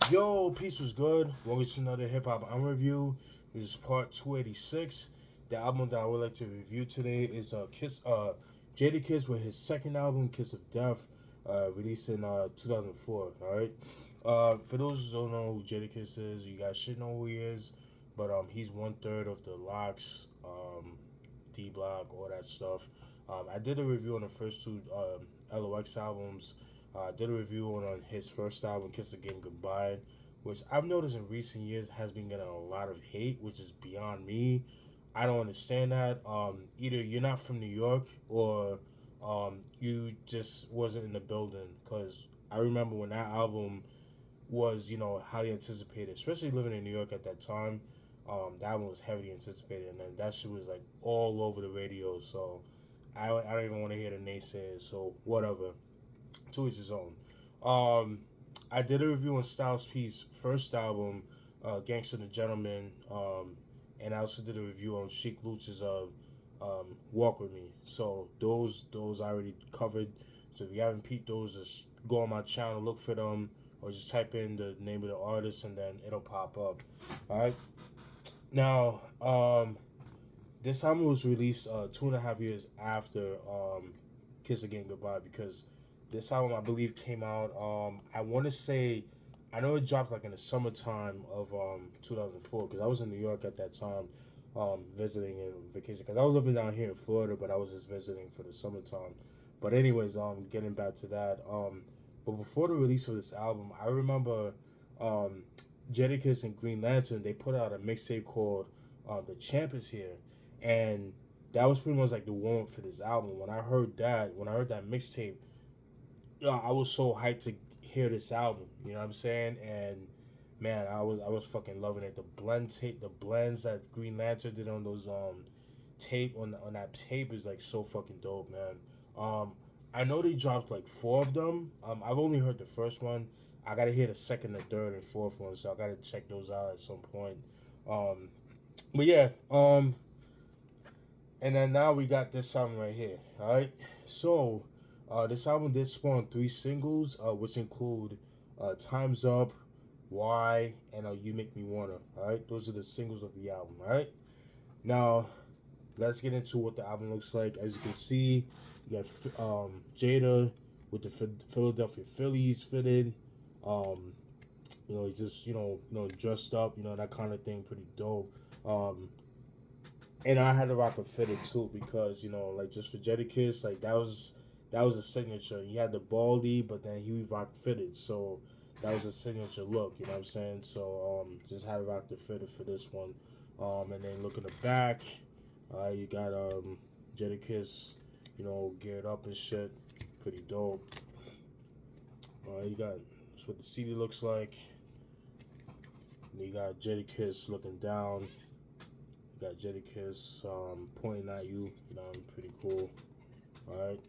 Yo, peace was good. Welcome to another hip hop album review. This is part 286. The album that I would like to review today is Jadakiss with his second album, Kiss of Death, released in 2004. All right. For those who don't know who Jadakiss is, you guys should know who he is. But he's one third of the Locks, D Block, all that stuff. I did a review on the first two LOX albums. I did a review on his first album, Kiss Again Goodbye, which I've noticed in recent years has been getting a lot of hate, which is beyond me. I don't understand that. Either you're not from New York or you just wasn't in the building. Because I remember when that album was, highly anticipated, especially living in New York at that time. That one was heavily anticipated, and then that shit was like all over the radio. So I don't even want to hear the naysayers. So whatever, to each his own. Um, I did a review on Styles P's first album, Gangsta the Gentleman, and I also did a review on Sheik Luch's Walk With Me. So those I already covered. So if you haven't peeped those, just go on my channel, look for them, or just type in the name of the artist and then it'll pop up. All right. Now, this album was released 2.5 years after Kiss Again Goodbye, because this album I believe came out. I want to say, I know it dropped like in the summertime of 2004, because I was in New York at that time, visiting and vacation. Because I was living down here in Florida, but I was just visiting for the summertime. But anyways, getting back to that. But before the release of this album, I remember um, Jadakiss and Green Lantern, they put out a mixtape called "The Champ Is Here," and that was pretty much like the warm up for this album. When I heard that mixtape, I was so hyped to hear this album. You know what I'm saying? And man, I was fucking loving it. The blends that Green Lantern did on those tape on that tape is like so fucking dope, man. Um, I know they dropped like four of them. I've only heard the first one. I gotta hear the second, the third, and fourth one, so I gotta check those out at some point. Um, but yeah, and then now we got this album right here. All right, so this album did spawn three singles, which include "Times Up," "Why," and "You Make Me Wanna." All right, those are the singles of the album. All right, now let's get into what the album looks like. As you can see, you got Jada with the Philadelphia Phillies fitted. Um, he's just dressed up, that kind of thing, pretty dope. And I had to rock a fitted too because like just for Jadakiss, like that was a signature. He had the baldy, but then he rocked fitted, so that was a signature look. You know what I'm saying? So just had to rock the fitted for this one. And then look in the back, you got Jadakiss, geared up and shit, pretty dope. You got that's what the CD looks like. And you got Jadakiss looking down. You got Jadakiss pointing at you. Pretty cool. Alright.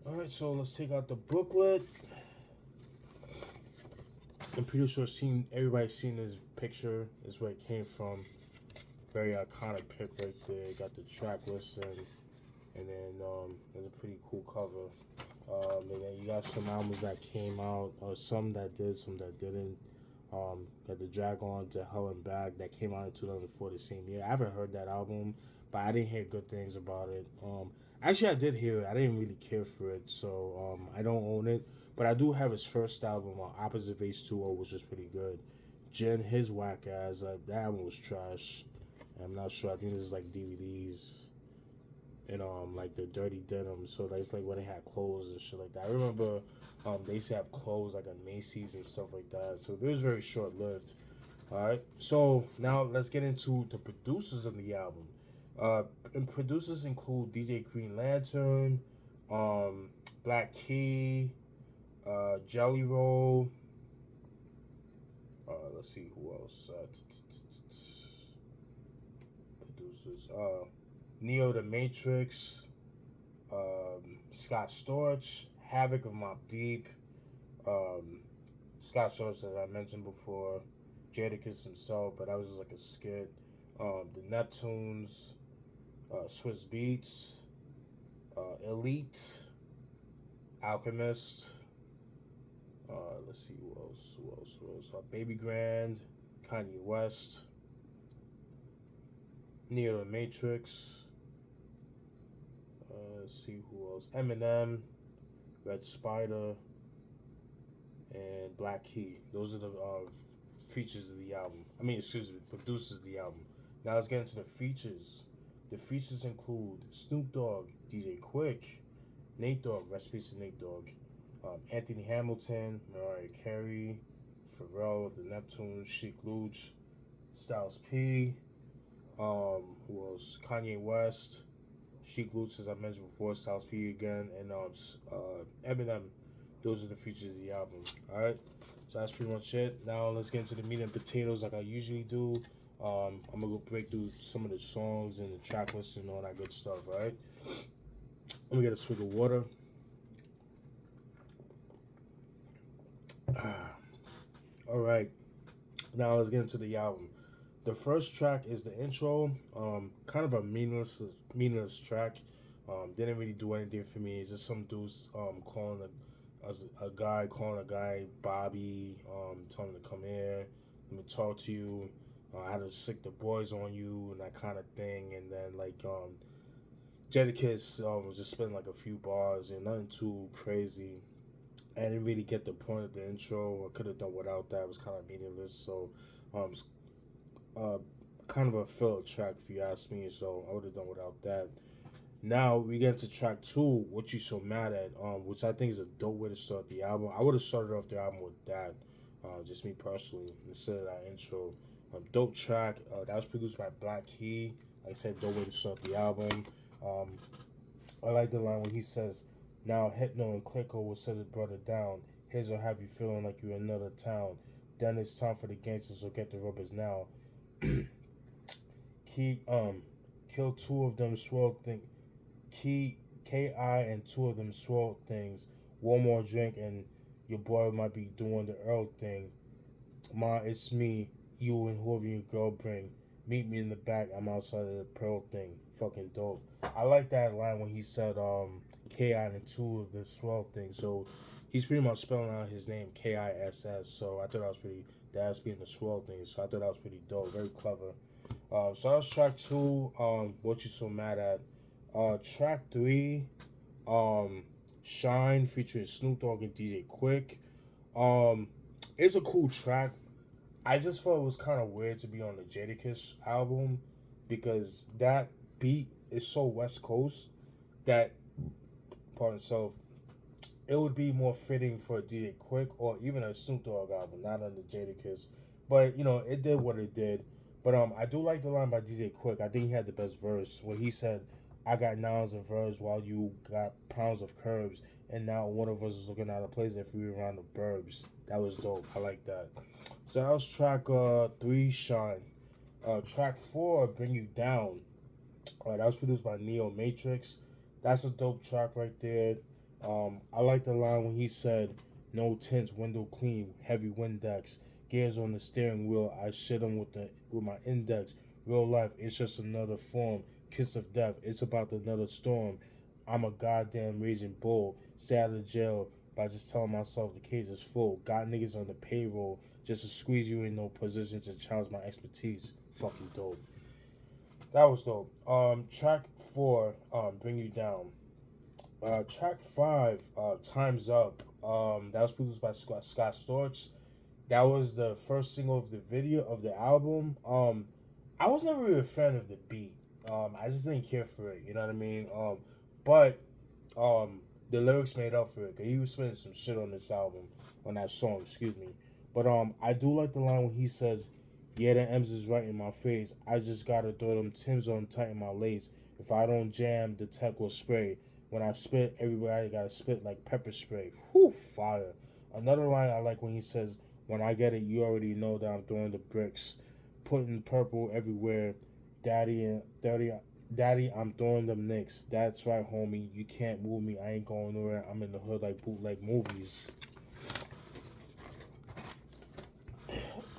Alright, so let's take out the booklet. I'm pretty sure everybody's seen this picture. This is where it came from. Very iconic pic right there. Got the track listing. And then there's a pretty cool cover. And then you got some albums that came out, or some that did, some that didn't. Got the Drag On to Hell and Back that came out in 2004, the same year. I haven't heard that album, but I didn't hear good things about it. Actually, I did hear it. I didn't really care for it, so I don't own it. But I do have his first album, Opposite Face 2.0, which is pretty good. Jen, his whack ass, that album was trash. I'm not sure. I think this is like DVDs and like the Dirty Denim. So that's like when they had clothes and shit like that. I remember they used to have clothes like on Macy's and stuff like that. So it was very short lived. Alright. So now let's get into the producers of the album. And producers include DJ Green Lantern, Black Key, Jelly Roll. Let's see who else. Producers. Neo the Matrix, Scott Storch, Havoc of Mobb Deep, Scott Storch that I mentioned before, Jadakiss himself, but that was just like a skit. The Neptunes, Swiss Beats, Elite, Alchemist. Let's see who else. Baby Grand, Kanye West, Neo the Matrix. Let's see who else. Eminem, Red Spider, and Black Key. Those are the features of the album. Producers of the album. Now let's get into the features. The features include Snoop Dogg, DJ Quick, Nate Dogg, rest in peace to Nate Dogg, Anthony Hamilton, Mariah Carey, Pharrell of the Neptunes, Sheek Louch, Styles P, who else? Kanye West, Sheek Louch, as I mentioned before, Styles P again, and Eminem. Those are the features of the album. Alright, so that's pretty much it. Now let's get into the meat and potatoes like I usually do. I'm gonna go break through some of the songs and the track list and all that good stuff. Alright, let me get a swig of water. Alright, now let's get into the album. The first track is the intro. Kind of a meaningless track. Didn't really do anything for me. It's just some dudes calling a guy Bobby, telling him to come here, let me talk to you. I had to sick the boys on you and that kind of thing. And then Jadakiss was just spitting like a few bars and nothing too crazy. I didn't really get the point of the intro. I could have done without that. It was kind of meaningless. So, kind of a filler track if you ask me. So I would have done without that. Now we get into track 2, What You So Mad At, which I think is a dope way to start the album. I would have started off the album with that, just me personally, instead of that intro. Dope track. That was produced by Black Key. Like I said, dope way to start the album. I like the line when he says, "Now Hypno and Clicko will set his brother down. His will have you feeling like you're in another town. Then it's time for the gangsters, so get the rubbers now." Key kill two of them swirl thing. K.I. and two of them swirl things. One more drink and your boy might be doing the Earl thing. Ma, it's me, you and whoever your girl bring. Meet me in the back, I'm outside of the Pearl thing. Fucking dope. I like that line when he said K.I. and two of the swirl thing. So he's pretty much spelling out his name Kiss. So I thought that was being the swirl thing. So I thought that was pretty dope. Very clever. So that was track 2, What You So Mad At. Track 3, Shine featuring Snoop Dogg and DJ Quick. It's a cool track. I just felt it was kind of weird to be on the Jadakiss album because that beat is so West Coast that, it would be more fitting for a DJ Quick or even a Snoop Dogg album, not on the Jadakiss. But, it did what it did. But I do like the line by DJ Quick. I think he had the best verse when he said, "I got nouns and verbs while you got pounds of curbs, and now one of us is looking out of place if we were around the burbs." That was dope. I like that. So that was track 3, Shine. Track 4, Bring You Down. That was produced by Neo Matrix. That's a dope track right there. I like the line when he said, "No tints, window clean, heavy Windex, gears on the steering wheel. I shit him with my index. Real life, it's just another form. Kiss of death, it's about another storm. I'm a goddamn raging bull. Stay out of jail by just telling myself the cage is full. Got niggas on the payroll just to squeeze you in no position to challenge my expertise." Fucking dope. That was dope. Track 4, Bring You Down. Track 5, Time's Up. That was produced by Scott Storch. That was the first single of the video of the album. I was never really a fan of the beat. I just didn't care for it. You know what I mean? But the lyrics made up for it. Cause he was spitting some shit on this album, on that song. Excuse me. But I do like the line when he says, "Yeah, the M's is right in my face. I just gotta throw them Timbs on tight in my lace. If I don't jam, the tech will spray. When I spit, everybody gotta spit like pepper spray." Whew, fire. Another line I like when he says, "When I get it, you already know that I'm throwing the bricks. Putting purple everywhere. Daddy, I'm throwing them nicks. That's right, homie. You can't move me. I ain't going nowhere. I'm in the hood like bootleg movies.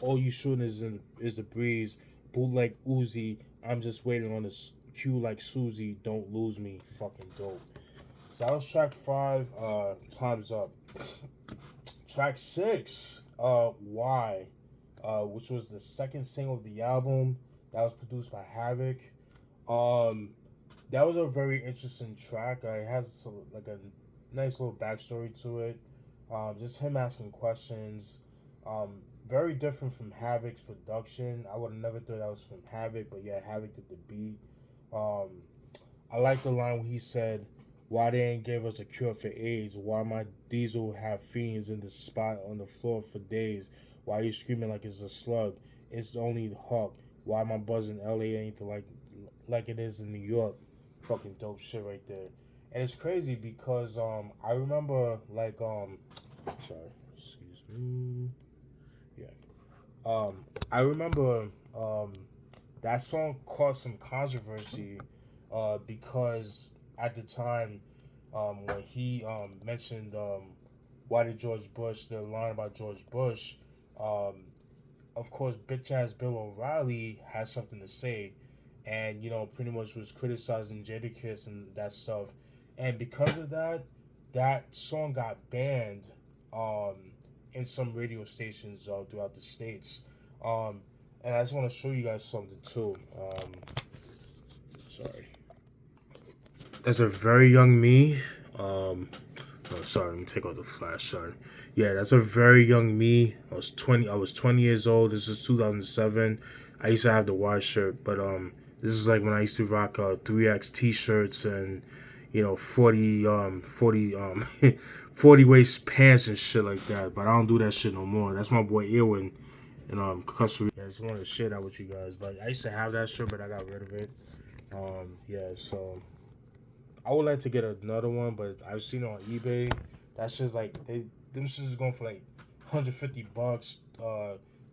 All you shooting is the breeze. Bootleg Uzi. I'm just waiting on the cue like Susie. Don't lose me." Fucking dope. So that was track 5, Time's Up. Track 6, Why, which was the second single of the album. That was produced by Havoc. Um, that was a very interesting track. It has like a nice little backstory to it. Just him asking questions. Very different from Havoc's production. I would have never thought that was from Havoc, but yeah, Havoc did the beat. Um, I like the line where he said, "Why they ain't give us a cure for AIDS? Why my diesel have fiends in the spot on the floor for days? Why you screaming like it's a slug? It's only Hawk. Why my buzz in LA ain't like it is in New York?" Fucking dope shit right there. And it's crazy because I remember sorry, excuse me. Yeah. I remember that song caused some controversy because at the time when he mentioned why did George Bush, the line about George Bush, um, of course, bitch ass Bill O'Reilly had something to say, and pretty much was criticizing Jadakiss and that stuff, and because of that, that song got banned um, in some radio stations throughout the states. Um, and I just want to show you guys something too. Sorry, that's a very young me. Oh, sorry, let me take out the flash. Sorry. Yeah, that's a very young me. I was 20 years old. This is 2007. I used to have the white shirt, but this is like when I used to rock 3X t-shirts and 40 waist pants and shit like that. But I don't do that shit no more. That's my boy Ewan and Costa Rica. I just wanted to share that with you guys. But I used to have that shirt, but I got rid of it. Yeah, so I would like to get another one, but I've seen it on eBay. That's just like them shits is going for like $150, $200,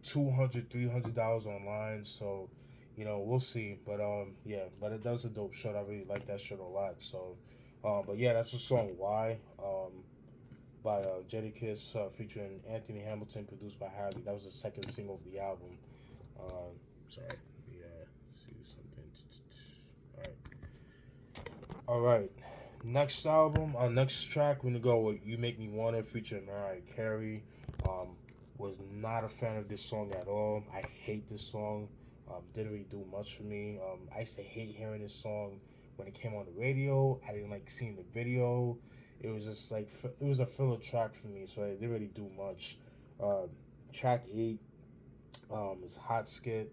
$300 online. So, we'll see. But yeah, but that was a dope shirt. I really like that shirt a lot. So, but yeah, that's the song "Why" by Jadakiss featuring Anthony Hamilton, produced by Harry. That was the second single of the album. Sorry, yeah, see something. All right. Next album, next track, we're gonna go with "You Make Me Wanna" featuring Mariah Carey. Was not a fan of this song at all. I hate this song. Didn't really do much for me. I used to hate hearing this song when it came on the radio. I didn't like seeing the video. It was just like it was a filler track for me, so I didn't really do much. Track 8 is "Hot Skit."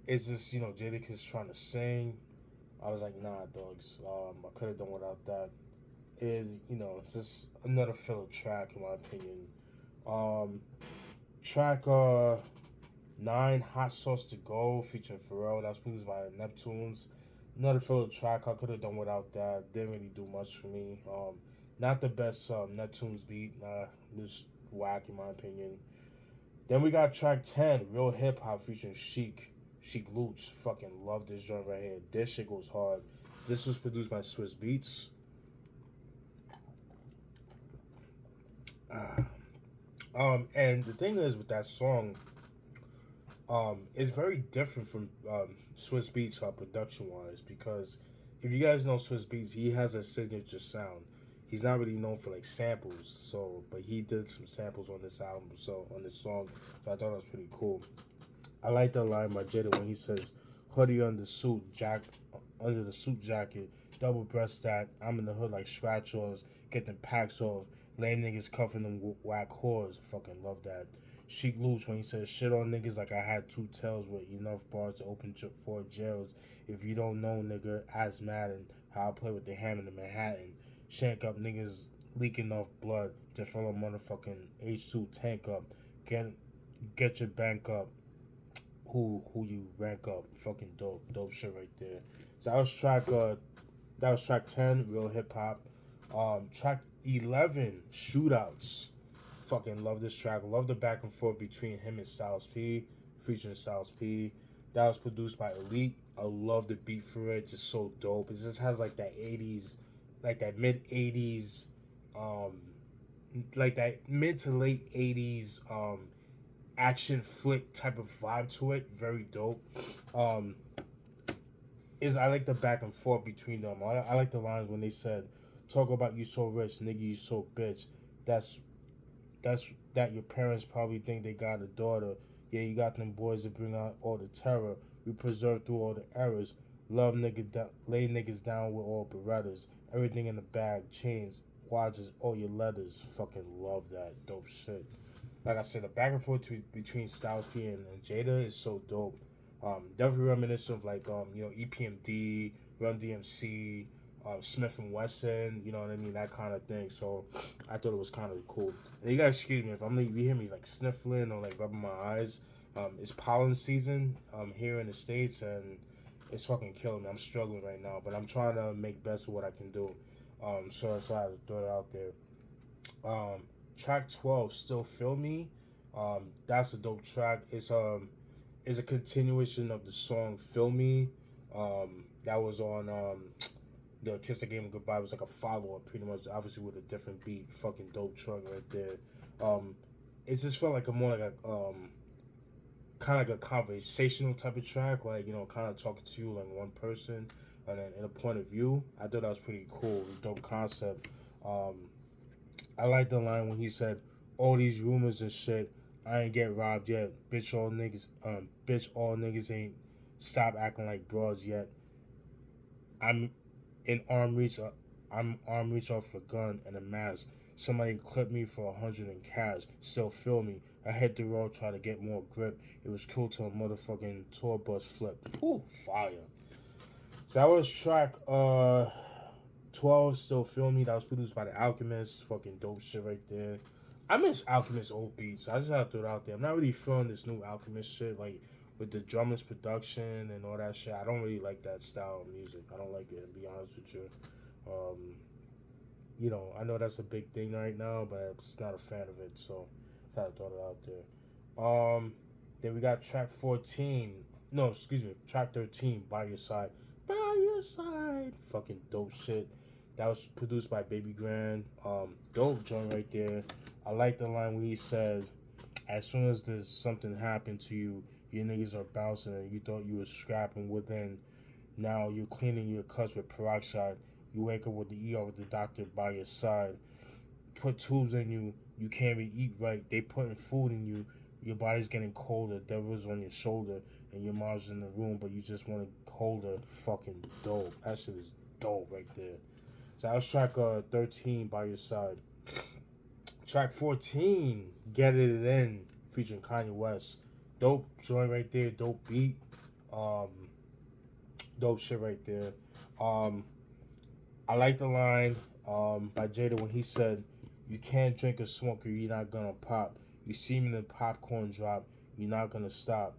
It's just Jadakiss trying to sing. I was like, nah, dogs. I could have done without that. It's just another filler track in my opinion. Track 9, "Hot Sauce to Go" featuring Pharrell. That was produced by Neptunes. Another filler track. I could have done without that. Didn't really do much for me. Not the best Neptunes beat. Just whack in my opinion. Then we got track 10, "Real Hip Hop" featuring Sheik Luch. Fucking love this joint right here. This shit goes hard. This was produced by Swiss Beats. And the thing is with that song, it's very different from Swiss Beats production wise, because if you guys know Swiss Beats, he has a signature sound. He's not really known for like samples, but he did some samples on this album, on this song, so I thought it was pretty cool. I like that line by Jada when he says, "Hoodie under under the suit jacket, double breast that. I'm in the hood like scratch offs, get them packs off, lame niggas cuffing them whack whores." Fucking love that. Sheik Luch when he says, "Shit on niggas like I had 2 tails with enough bars to open 4 jails. If you don't know, nigga, ask Madden how I play with the hammer in Manhattan. Shank up niggas leaking off blood to fill a motherfucking H2 tank up. Get your bank up. Who you rank up." Fucking dope shit right there. So that was track 10, "Real Hip Hop." Track 11, "Shootouts." Fucking love this track. Love the back and forth between him and Styles P, featuring Styles P. That was produced by Elite. I love the beat for it. Just so dope. It just has like that 80s, like that mid 80s, like that mid to late 80s action flick type of vibe to it. Very dope. I like the back and forth between them. I like the lines when they said, Talk about you so rich, nigga, you so bitch. That's that your parents probably think they got a daughter. Yeah, you got them boys to bring out all the terror. We preserve through all the errors. Love lay niggas down with all Berettas. Everything in the bag, chains, watches, all your letters. Fucking love that dope shit. Like I said, the back and forth between Styles P and Jada is so dope. Definitely reminiscent of like EPMD, Run DMC, Smith and Wesson, you know what I mean, that kind of thing. So I thought it was kind of cool. And you guys excuse me if you hear me like sniffling or like rubbing my eyes. It's pollen season here in the States, and it's fucking killing me. I'm struggling right now, but I'm trying to make best of what I can do. So that's why I throw it out there. Track 12, Still Feel Me. That's a dope track. It's a continuation of the song Feel Me. That was on the Kiss the Game Goodbye. It was like a follow up, pretty much, obviously with a different beat. Fucking dope track right there. It just felt like a more like a kind of like a conversational type of track, like kind of talking to you like one person, and then in a point of view. I thought that was pretty cool, dope concept. I like the line when he said, "All these rumors and shit, I ain't get robbed yet. Bitch, all niggas ain't stop acting like broads yet. I'm in arm reach. I'm arm reach off a gun and a mask. Somebody clipped me for 100 in cash. Still feel me. I hit the road, try to get more grip. It was cool till a motherfucking tour bus flipped. Ooh, fire." So that was track 12, Still Feel Me. That was produced by The Alchemist. Fucking dope shit right there. I miss Alchemist old beats. I just have to throw it out there. I'm not really feeling this new Alchemist shit, like with the drumless production and all that shit. I don't really like that style of music. I don't like it, to be honest with you. I know that's a big thing right now, but I'm just not a fan of it. So I had to throw it out there. Then we got track 14. No, excuse me, track 13, By Your Side. By Your Side. Fucking dope shit. That was produced by Baby Grand. Dope joint right there. I like the line when he said, "As soon as there's something happened to you, your niggas are bouncing and you thought you was scrapping within. Now you're cleaning your cuts with peroxide. You wake up with the ER with the doctor by your side. Put tubes in you. You can't even eat right. They putting food in you. Your body's getting colder. Devil's on your shoulder. And your mom's in the room, but you just want to hold her." Fucking dope. That shit is dope right there. So that was track 13, By Your Side. Track 14, Get It In, featuring Kanye West. Dope joint right there. Dope beat. Dope shit right there. I like the line by Jada when he said, "You can't drink a smoke or you're not gonna pop. You see me in the popcorn drop, you're not gonna stop.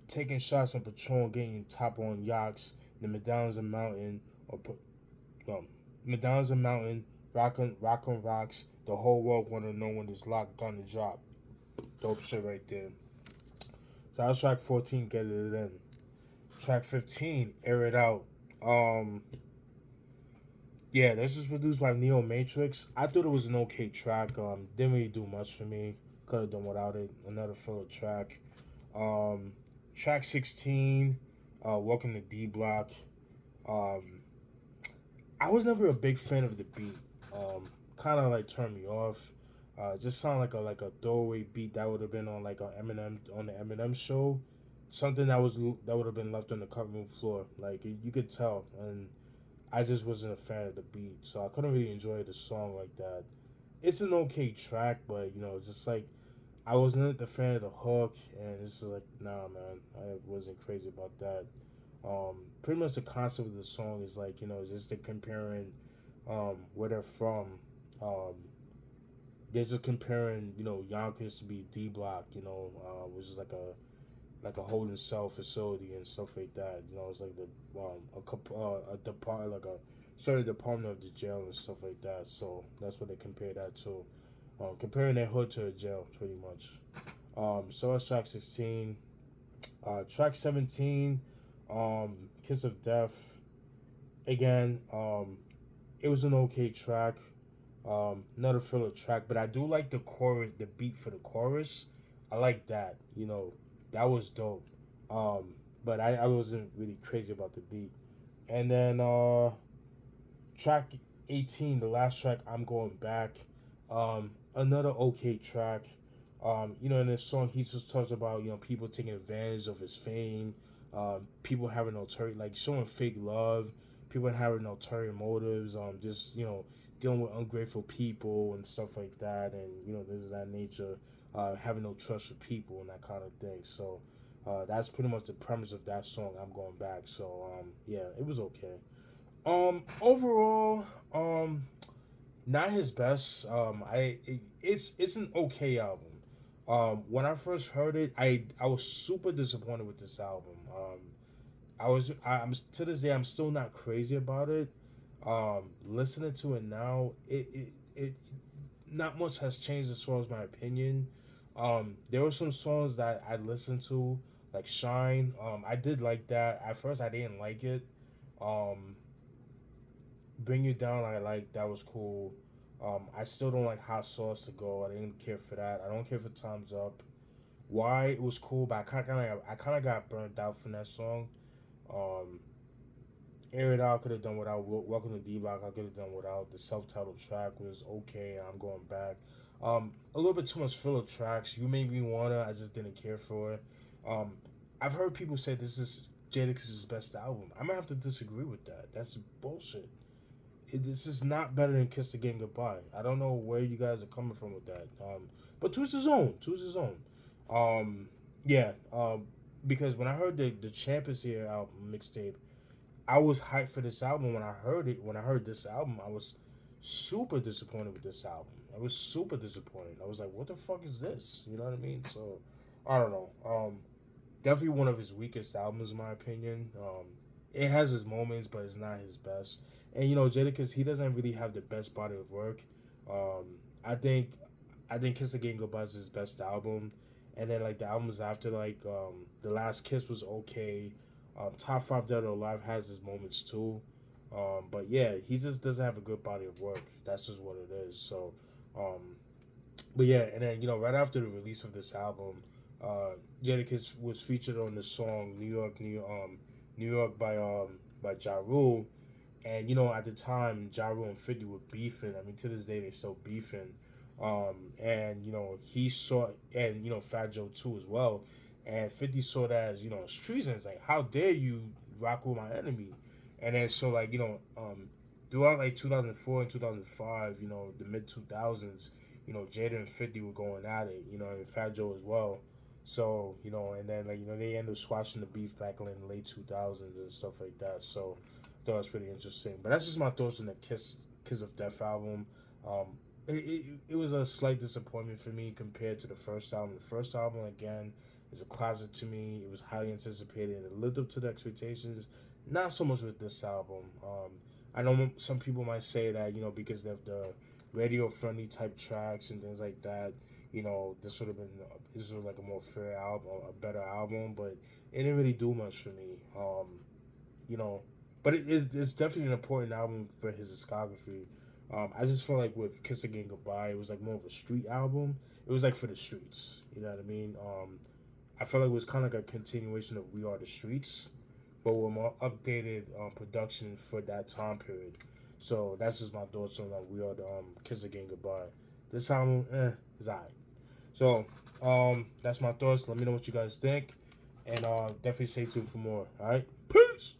Taking shots on Patron, getting top on yachts, the medallions a mountain, medallions a mountain, rock on rocks. The whole world wanna know when this lock gonna drop." Dope shit right there. So that was track 14, Get It In. Track 15, Air It Out. Yeah, this is produced by Neo Matrix. I thought it was an okay track. Didn't really do much for me. Could have done without it. Another filler track. Track 16, Welcome to D Block. I was never a big fan of the beat. Kind of like turned me off. Just sound like a throwaway beat that would have been on like a Eminem on the Eminem show. Something that would have been left on the cut room floor. Like you could tell, and I just wasn't a fan of the beat, so I couldn't really enjoy the song like that. It's an okay track, but it's just like I wasn't a fan of the hook, and it's just like, nah, man, I wasn't crazy about that. Pretty much the concept of the song is like, just the comparing where they're from. They're just comparing, Yonkers to be D Block, which is like a holding cell facility and stuff like that. It's like a depart like a certain department of the jail and stuff like that. So that's what they compare that to. Comparing their hood to a jail, pretty much. So that's track 16. Track 17, Kiss of Death. Again, it was an okay track. Not a filler track, but I do like the chorus, the beat for the chorus. I like that. That was dope. But I wasn't really crazy about the beat. And then Track 18, the last track, I'm Going Back. Another okay track. In this song, he just talks about, people taking advantage of his fame, people having ulterior, like showing fake love, people having ulterior motives, just, dealing with ungrateful people and stuff like that, and, this is that nature, having no trust for people and that kind of thing. So, that's pretty much the premise of that song, I'm Going Back. So, yeah, it was okay. Overall, not his best. It's an okay album. When I first heard it, I was super disappointed with this album. I'm to this day I'm still not crazy about it. Listening to it now, it not much has changed as far as my opinion. There were some songs that I listened to, like Shine. I did like that. At first, I didn't like it. Um, Bring You Down, I like that was cool. I still don't like Hot Sauce to Go. I didn't care for that. I don't care for Time's Up. Why it was cool, but I kind of got burnt out from that song. Um, Air It Out could have done without. Welcome to D-Block I could have done without. The self-titled track was okay. I'm Going Back. A little bit too much filler tracks. You Made Me Wanna. I just didn't care for it. Um, I've heard people say this is Jadakiss' best album. I'm gonna have to disagree with that. That's bullshit. This is not better than Kiss Again Goodbye. I don't know where you guys are coming from with that. But to his own. To his own. Yeah. Because when I heard the Champions Here album mixtape, I was hyped for this album. When I heard it, when I heard this album, I was super disappointed with this album. I was super disappointed. I was like, what the fuck is this? You know what I mean? So, I don't know. Definitely one of his weakest albums, in my opinion. It has his moments, but it's not his best. And Jadakiss, he doesn't really have the best body of work. Um, I think, I think Kiss Again Goodbye is his best album, and then like the albums after, like The Last Kiss was okay. Top Five Dead or Alive has his moments too. But yeah, he just doesn't have a good body of work. That's just what it is. So, um, but yeah, and then right after the release of this album, uh, Jadakiss was featured on the song New York by Ja Rule, and at the time Ja Rule and 50 were beefing. I mean, to this day they still beefing. And he saw, and Fat Joe too as well, and 50 saw that as it's treason. It's like, how dare you rock with my enemy? And then so like throughout like 2004 and 2005, the mid 2000s, Jada and 50 were going at it, and Fat Joe as well. So, and then like they ended up squashing the beef back in the late 2000s and stuff like that. So I thought it was pretty interesting. But that's just my thoughts on the Kiss of Death album. Um, it was a slight disappointment for me compared to the first album. The first album, again, is a classic to me. It was highly anticipated and it lived up to the expectations. Not so much with this album. I know some people might say that, because of the radio friendly type tracks and things like that, this would have like a more fair album, a better album, but it didn't really do much for me. You know, but it's definitely an important album for his discography. I just feel like with Kiss Again Goodbye, it was like more of a street album. It was like for the streets. You know what I mean? I felt like it was kind of like a continuation of We Are the Streets, but with more updated production for that time period. So that's just my thoughts on like We Are the Kiss Again Goodbye. This album, is alright. So that's my thoughts. Let me know what you guys think, and definitely stay tuned for more. All right, peace.